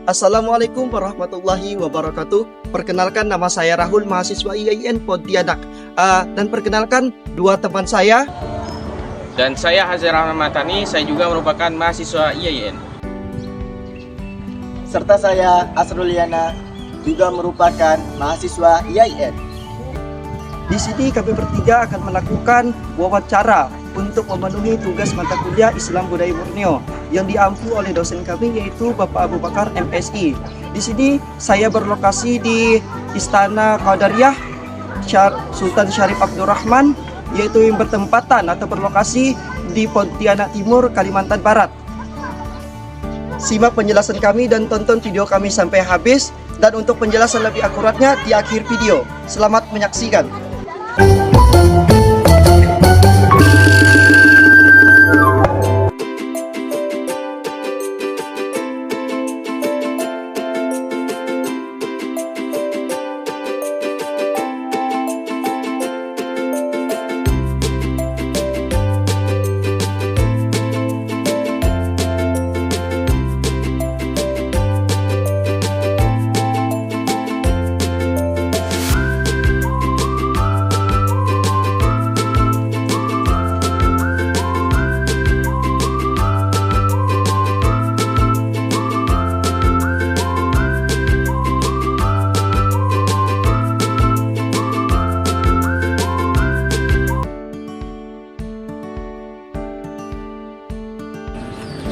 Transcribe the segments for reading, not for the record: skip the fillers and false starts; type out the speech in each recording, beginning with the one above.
Assalamualaikum warahmatullahi wabarakatuh. Perkenalkan, nama saya Rahul, mahasiswa IAIN Pontianak. Dan perkenalkan dua teman saya. Dan saya Hazir Rahman Matani, saya juga merupakan mahasiswa IAIN. Serta saya Asrul Yana, juga merupakan mahasiswa IAIN. Di sini kami bertiga akan melakukan wawancara untuk memenuhi tugas mata kuliah Islam Budaya Borneo yang diampu oleh dosen kami, yaitu Bapak Abu Bakar MSI. Di sini saya berlokasi di Istana Qadariyah Sultan Syarif Abdurrahman, yaitu yang bertempatan atau berlokasi di Pontianak Timur, Kalimantan Barat. Simak penjelasan kami dan tonton video kami sampai habis, dan untuk penjelasan lebih akuratnya di akhir video. Selamat menyaksikan.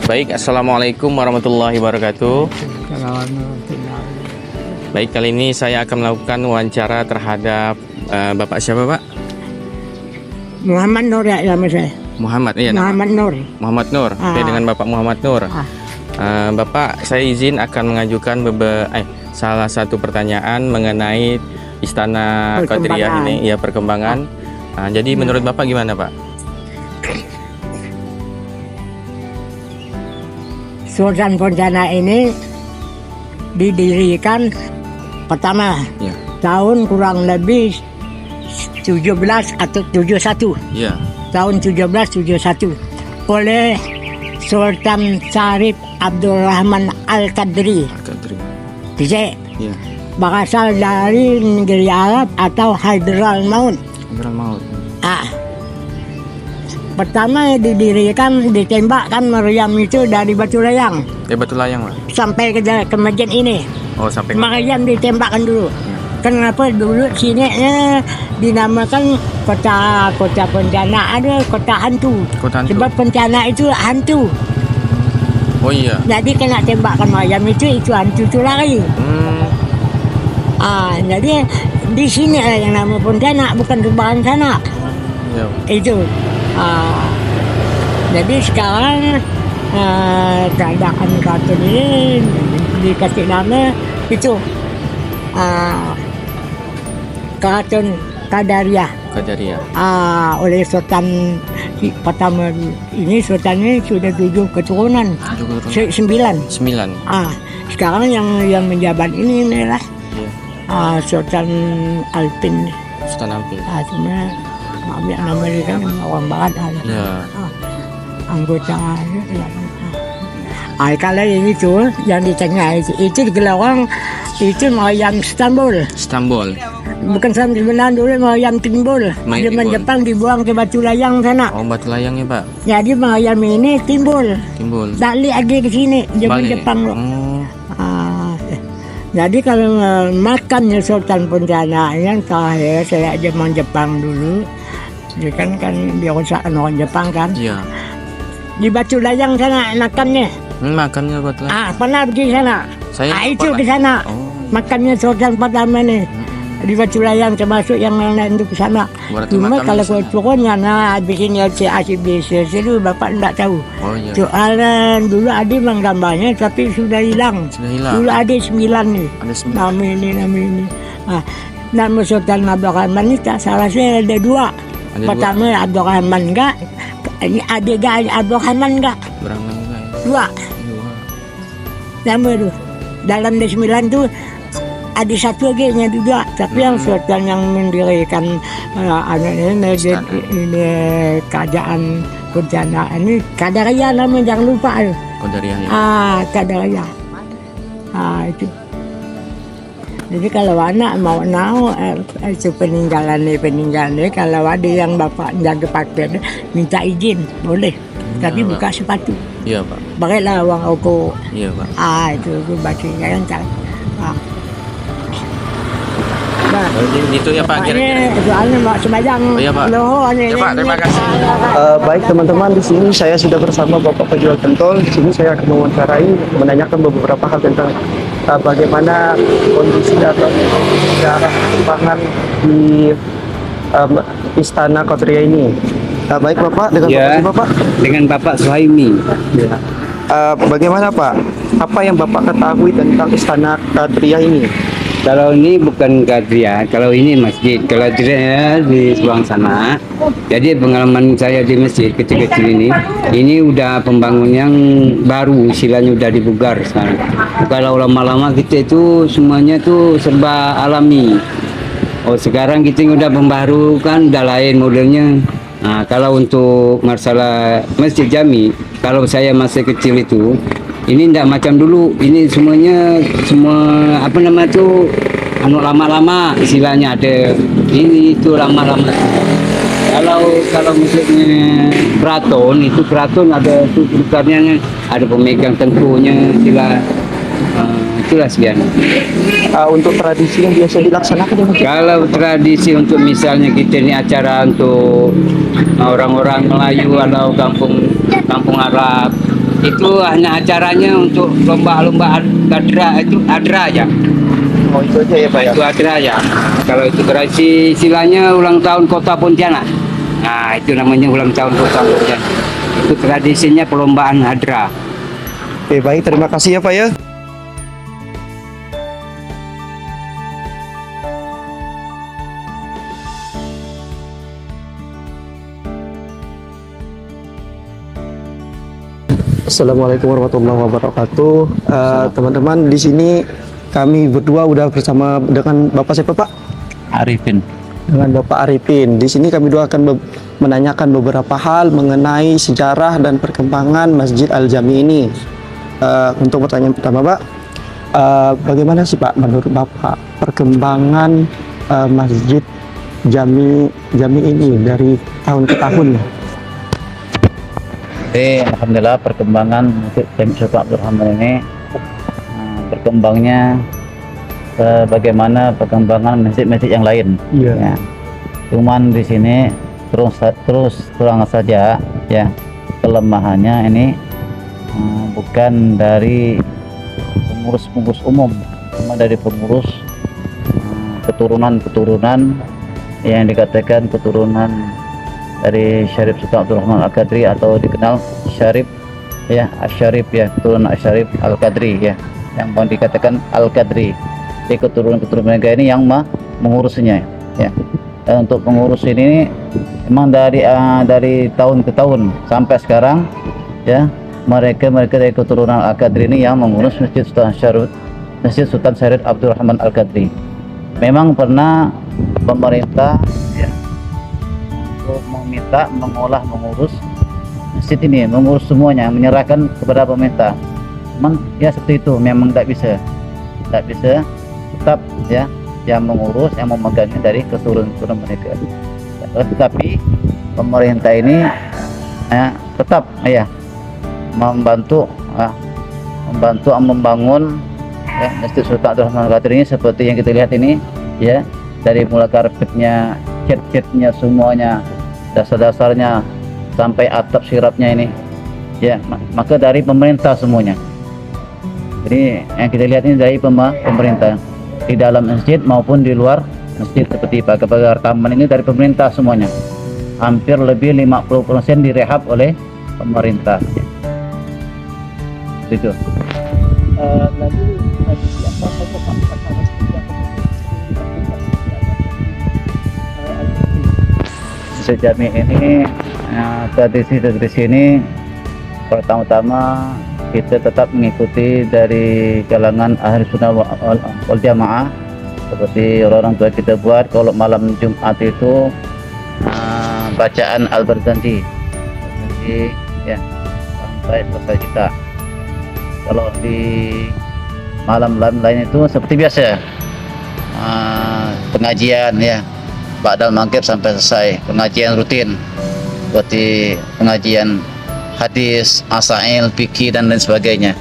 Baik, Assalamualaikum warahmatullahi wabarakatuh. Baik, kali ini saya akan melakukan wawancara terhadap Bapak siapa, Pak? Muhammad Nur ya nama saya. Muhammad, iya. Muhammad Nur. Muhammad Nur. Oke, dengan Bapak Muhammad Nur. Bapak, saya izin akan mengajukan salah satu pertanyaan mengenai Istana Qadariyah ini, ya, perkembangan. Jadi menurut Bapak gimana, Pak? Sultan Pontianak ini didirikan pertama tahun kurang lebih 17 atau 71. Ya. Tahun 1771 oleh Sultan Syarif Abdurrahman Al-Qadri. Bisa berasal dari negeri Arab atau Hadraul Maut. Pertama didirikan, ditembakkan meriam itu dari Batu Layang. Dari Batu Layang, Pak? Sampai ke masjid ini. Oh, sampai meriam ditembakkan dulu. Kenapa dulu sini dinamakan kota Pontianak, ada kota hantu. Sebab Pontianak itu hantu. Oh iya. Jadi kena tembakan meriam itu hantu itu lari. Jadi di sini yang nama Pontianak, bukan sebaran sana. Itu. Jadi sekarang keadaan kartun ini dikasih nama itu Keraton Qadariyah. Oleh Sultan pertama ini, sultannya sudah 7 keturunan. 9. Sekarang yang menjabat ini adalah Sultan Alpin. Sebenarnya Amerika orang barat anggota. Kalau yang itu yang di tengah itu digelar orang itu meriam Istanbul. Bukan sebenarnya dulu meriam Timbul. Zaman Jepang dibuang ke Batu Layang sana. Oh, Batu Layang ya, Pak. Jadi meriam ini Timbul. Balik lagi ke sini zaman Jepang. Jadi kalau makamnya Sultan Pontianak yang terakhir saya zaman Jepang dulu. Dia kan dirusak orang Jepang kan. Iya. Di Batu Layang sana makamnya. Makamnya Batu Layang. Pernah pergi sana. Itu ke sana. Makamnya Sultan pertama nih. Di Batu Layang termasuk yang lain itu ke sana. Cuma kalau turunnya bikin LCACBC itu Bapak enggak tahu. Soalnya dulu ada menggambarnya tapi sudah hilang. Dulu ada 9 nih. Nama ini. Nama Sultan Abdurrahman ini tak salah saya ada 2. Pertama Abdurrahman enggak, ini ada Abdurrahman enggak? 2. Nama itu. Dalam 9 itu ada satu lagi nya juga, tapi yang sultan yang mendirikan ini kerajaan Pontianak ini Qadariyah namanya, jangan lupa. Qadariyah ya. Qadariyah. Itu. Jadi kalau anak mau itu peninggalannya kalau ada yang bapak jaga pakai minta izin boleh, tapi Pak. buka sepatu. Iya Pak. Pakailah uang oko. Iya Pak. Itu baca jangan tak. Nah, Gitu ya Pak kira-kira. soalnya mau sembahyang. Oh iya Pak. Ya Pak, terima kasih. Baik teman-teman, di sini saya sudah bersama Bapak penjual pentol. Di sini saya akan mewawancarai, menanyakan beberapa hal tentang bagaimana kondisi atau sejarah perkembangan di Istana Kotria ini. Baik Bapak, dengan Ya. Bapak. Dengan Bapak Suhaimi. Bagaimana Pak? Apa yang Bapak ketahui tentang Istana Kotria ini? Kalau ini bukan Kadria, kalau ini masjid. Kalau Kadria di sebelah sana. Jadi pengalaman saya di masjid kecil-kecil ini udah pembangunan yang baru, istilahnya udah dibugar sekarang. Kalau lama-lama kita itu semuanya tuh serba alami. Oh sekarang kita udah pembaru kan, udah lain modelnya. Nah, kalau untuk masalah masjid jami, kalau saya masih kecil itu, ini tidak macam dulu. Ini semuanya apa nama itu lama-lama istilahnya ada. Ini itu lama-lama. Kalau maksudnya keraton ada itu bukannya ada pemegang tengkunya istilah. Itulah sekian. Untuk tradisi yang biasa dilaksanakan di masjid? Kalau tradisi untuk misalnya kita ini acara untuk orang-orang Melayu atau kampung Arab, itu hanya acaranya untuk lomba-lomba adra aja. Oh itu aja ya Pak ya? Itu adra aja. Kalau itu tradisi istilahnya ulang tahun Kota Pontianak. Nah itu namanya ulang tahun Kota Pontianak. Itu tradisinya perlombaan adra. Oke baik, terima kasih ya Pak ya. Assalamualaikum warahmatullahi wabarakatuh. Teman-teman, di sini kami berdua udah bersama dengan Bapak siapa Pak? Arifin. Dengan Bapak Arifin. Di sini kami dua akan menanyakan beberapa hal mengenai sejarah dan perkembangan Masjid Al-Jami ini. Untuk pertanyaan pertama Pak, bagaimana sih Pak menurut Bapak perkembangan Masjid Jami ini dari tahun ke tahun? Alhamdulillah perkembangan Masjid Jami Sultan Abdul Rahman ini berkembangnya bagaimana perkembangan masjid-masjid yang lain. Iya. Ya. Cuman di sini terus terang saja ya kelemahannya ini bukan dari pengurus umum, cuma dari pengurus keturunan yang dikatakan keturunan dari Syarif Sultan Abdul Rahman Al-Qadri atau dikenal Syarif ya, Asyarif ya, keturunan Asyarif Al-Qadri ya, yang dikatakan Al-Qadri. Jadi keturunan mereka ini yang mengurusnya ya. Dan untuk pengurus ini memang dari tahun ke tahun sampai sekarang ya, mereka dari keturunan Al-Qadri ini yang mengurus Masjid Sultan Syarif Abdul Rahman Al-Qadri. Memang pernah pemerintah ya meminta mengurus masjid ini, mengurus semuanya, menyerahkan kepada pemerintah. Memang ya seperti itu, memang tidak bisa tetap ya yang mengurus, yang memegangnya dari keturunan mereka. Tetapi pemerintah ini tetap ya membantu membangun ya, Masjid Sultan Abdul Rahman Al-Qadri ini seperti yang kita lihat ini ya, dari mulai karpetnya, cat-catnya semuanya, dasar-dasarnya sampai atap sirapnya ini ya, maka dari pemerintah semuanya. Jadi yang kita lihat ini dari pemerintah di dalam masjid maupun di luar masjid, seperti pagar-pagar taman ini dari pemerintah semuanya. Hampir lebih 50% direhab oleh pemerintah. Itu. Lalu tradisi apa saja Pak pada masjid yang Masjid Jami ini tradisi ini pertama-tama kita tetap mengikuti dari kalangan ahli sunnah wal jamaah, seperti orang tua kita buat kalau malam Jumat itu bacaan Al-Barzanji ya sampai selesai kita. Kalau di malam lain itu seperti biasa, pengajian ya, ba'dal maghrib sampai selesai, pengajian rutin seperti pengajian hadis, asail, fikih dan lain sebagainya.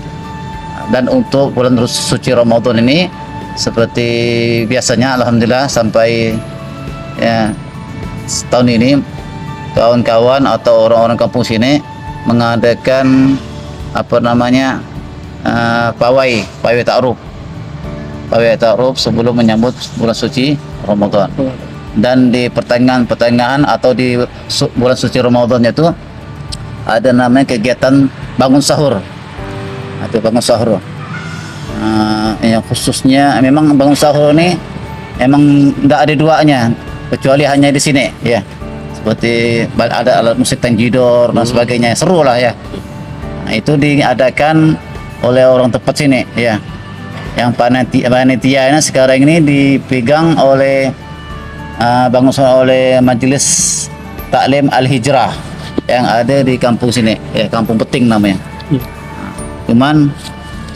Dan untuk bulan suci Ramadan ini seperti biasanya alhamdulillah sampai ya setahun ini kawan-kawan atau orang-orang kampung sini mengadakan apa namanya pawai ta'aruf sebelum menyambut bulan suci Ramadan. Dan di pertengahan atau di bulan suci Ramadan itu ada namanya kegiatan bangun sahur. Itu bangun sahur. Yang khususnya memang bangun sahur ini emang tidak ada duanya kecuali hanya di sini ya. Seperti ada alat musik tanjidor dan sebagainya, seru lah ya. Nah, itu diadakan oleh orang tempat sini ya. Yang panitia ini sekarang ini dipegang oleh bangun oleh Majelis Taklim Al-Hijrah yang ada di kampung sini ya, Kampung Peting namanya.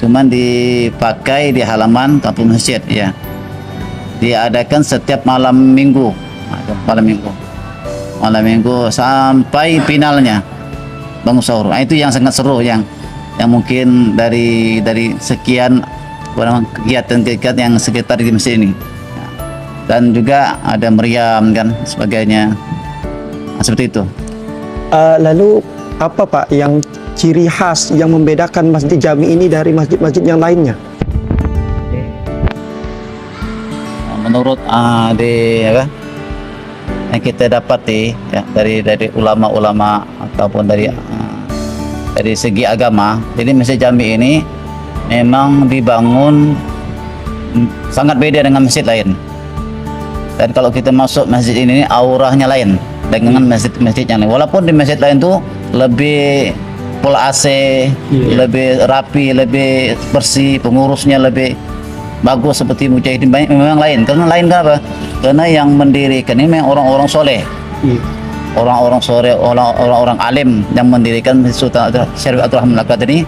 Cuman dipakai di halaman kampung masjid ya. Diadakan setiap malam minggu sampai finalnya bangun sahur. Nah, itu yang sangat seru yang mungkin dari sekian kegiatan yang sekitar di masjid ini. Dan juga ada meriam kan sebagainya. Nah, seperti itu. Lalu apa Pak yang ciri khas yang membedakan Masjid Jami ini dari masjid-masjid yang lainnya? Menurut yang kita dapati ya dari ulama-ulama ataupun dari segi agama, jadi Masjid Jami ini memang dibangun sangat beda dengan masjid lain. Dan kalau kita masuk masjid ini auranya lain dengan masjid-masjid yang lain. Walaupun di masjid lain tuh lebih full AC, lebih rapi, lebih bersih, pengurusnya lebih bagus seperti Mujahidin, memang lain. Karena lain kenapa? Karena yang mendirikan ini memang orang-orang soleh, orang-orang soleh, orang-orang alim yang mendirikan Sultan Syarif Abdul Rahman Al-Qadri,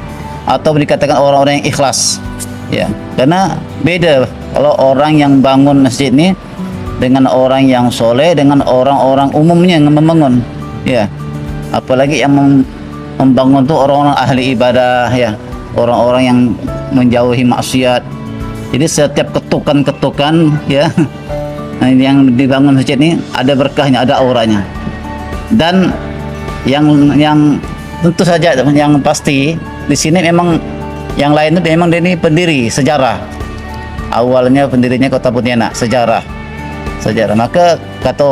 atau dikatakan orang-orang yang ikhlas. Ya, karena beda kalau orang yang bangun masjid ini dengan orang yang soleh, dengan orang-orang umumnya yang membangun. Ya, apalagi yang membangun itu orang-orang ahli ibadah, ya, orang-orang yang menjauhi maksiat. Jadi setiap ketukan ya yang dibangun masjid ini ada berkahnya, ada auranya. Dan yang tentu saja yang pasti di sini memang yang lain itu memang ini pendiri sejarah. Awalnya pendirinya Kota Pontianak, sejarah. Maka kata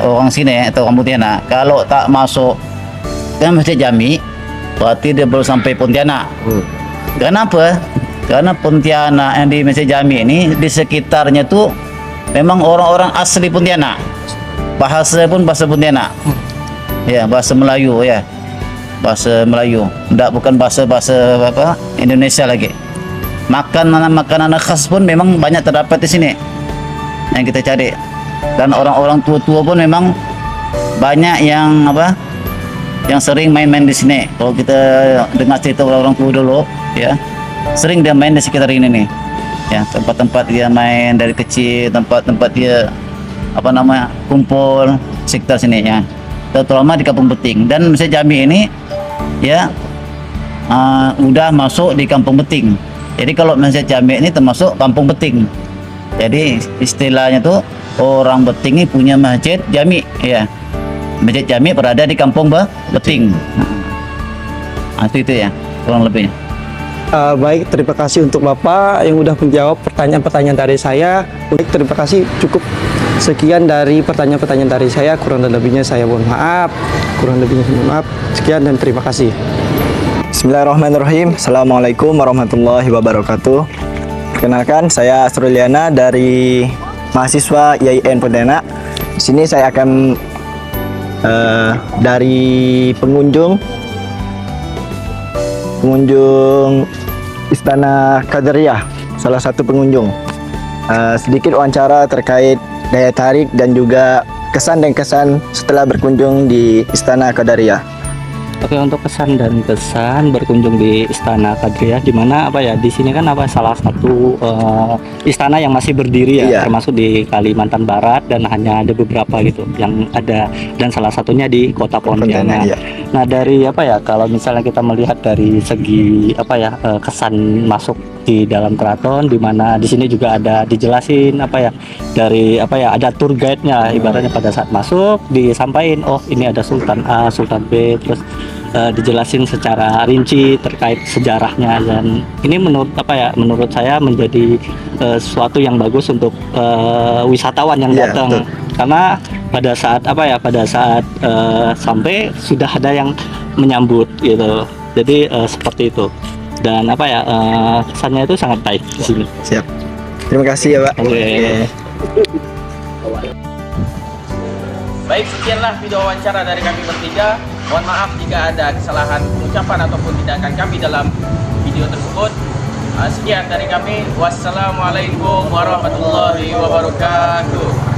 orang sini atau orang Pontianak, kalau tak masuk ke Masjid Jami berarti dia belum sampai Pontianak. Kenapa? Karena Pontianak yang di Masjid Jami ini di sekitarnya tuh memang orang-orang asli Pontianak. Bahasa pun bahasa Pontianak. Ya, bahasa Melayu ya. Bahasa Melayu. Bukan bahasa apa Indonesia lagi. Makanan khas pun memang banyak terdapat di sini yang kita cari. Dan orang-orang tua-tua pun memang banyak yang yang sering main-main di sini. Kalau kita dengar cerita orang-orang tua dulu ya, sering dia main di sekitar ini nih ya, tempat-tempat dia main dari kecil, tempat-tempat dia kumpul sekitar sini ya, terutama di Kampung Beting. Dan Masjid Jami ini ya udah masuk di Kampung Beting. Jadi kalau Masjid Jami ini termasuk Kampung Beting. Jadi istilahnya tuh orang Beting ini punya Masjid Jami ya. Masjid Jami berada di Kampung Beting. Nah, itu ya kurang lebihnya. Baik, terima kasih untuk Bapak yang udah menjawab pertanyaan-pertanyaan dari saya. Baik, terima kasih, cukup sekian dari pertanyaan-pertanyaan dari saya. Kurang dan lebihnya saya mohon maaf. Sekian dan terima kasih. Bismillahirrahmanirrahim. Assalamualaikum warahmatullahi wabarakatuh. Perkenalkan, saya Asruliana dari mahasiswa IAIN Pontianak. Di sini saya akan dari pengunjung Istana Qadariyah, salah satu pengunjung. Sedikit wawancara terkait daya tarik dan juga kesan setelah berkunjung di Istana Qadariyah. Oke, untuk kesan dan kesan berkunjung di Istana Kadriah, di mana apa ya, di sini kan apa salah satu istana yang masih berdiri ya, Iya. termasuk di Kalimantan Barat, dan hanya ada beberapa gitu yang ada, dan salah satunya di Kota Pontianak. Pontianak, iya. Nah, dari apa ya, kalau misalnya kita melihat dari segi apa ya, kesan masuk di dalam keraton, di mana di sini juga ada dijelasin apa ya, dari apa ya, ada tour guide-nya, ibaratnya pada saat masuk disampaikan, oh ini ada Sultan A, Sultan B, terus dijelasin secara rinci terkait sejarahnya, dan ini menurut apa ya, menurut saya menjadi sesuatu yang bagus untuk wisatawan yang Iya, datang. betul. Karena pada saat apa ya, pada saat sampai sudah ada yang menyambut gitu, jadi seperti itu, dan apa ya, kesannya itu sangat baik di sini. Siap. Terima kasih ya Pak. Oke. Baik, sekianlah video wawancara dari kami bertiga. Mohon maaf jika ada kesalahan pengucapan ataupun tindakan kami dalam video tersebut. Sekian dari kami. Wassalamualaikum warahmatullahi wabarakatuh.